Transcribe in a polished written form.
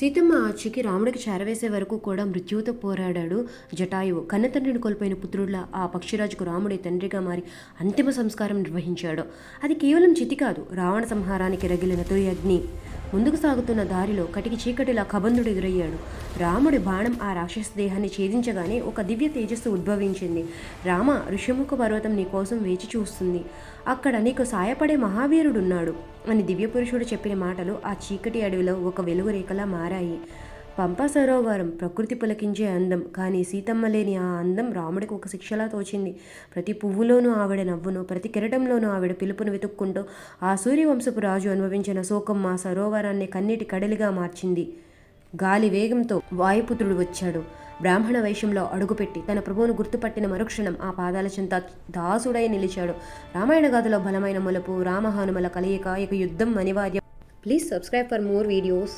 సీతమ్మ ఆచికి రాముడికి చేరవేసే వరకు కూడా మృత్యువుతో పోరాడాడు జటాయువు. కన్నతండ్రిని కోల్పోయిన పుత్రుడిలా ఆ పక్షిరాజుకు రాముడి తండ్రిగా మారి అంతిమ సంస్కారం నిర్వహించాడు. అది కేవలం చితి కాదు, రావణ సంహారానికి రగిలిన తొలి అగ్ని. ముందుకు సాగుతున్న దారిలో కటికి చీకటిలా కబంధుడు ఎదురయ్యాడు. రాముడి బాణం ఆ రాక్షస దేహాన్ని ఛేదించగానే ఒక దివ్య తేజస్సు ఉద్భవించింది. రామ, ఋషిముఖ పర్వతం నీ కోసం వేచి చూస్తుంది. అక్కడ నీకు సాయపడే మహావీరుడున్నాడు అని దివ్యపురుషుడు చెప్పిన మాటలు ఆ చీకటి అడవిలో ఒక వెలుగు రేఖలా మారాయి. పంపా సరోవరం ప్రకృతి పులకించే అందం, కానీ సీతమ్మ లేని ఆ అందం రాముడికి ఒక శిక్షలా తోచింది. ప్రతి పువ్వులోనూ ఆవిడ నవ్వును, ప్రతి కిరటంలోనూ ఆవిడ పిలుపును వెతుక్కుంటూ ఆ సూర్యవంశపు రాజు అనుభవించిన శోకం ఆ సరోవరాన్ని కన్నీటి కడలిగా మార్చింది. గాలి వేగంతో వాయుపుత్రుడు వచ్చాడు. బ్రాహ్మణ వేషంలో అడుగుపెట్టి తన ప్రభువును గుర్తుపట్టిన మరుక్షణం ఆ పాదాల చెంత దాసుడై నిలిచాడు. రామాయణ గాథలో బలమైన ములపు రామహనుమల కలయిక, ఇక యుద్ధం అనివార్యం. Please subscribe for more videos.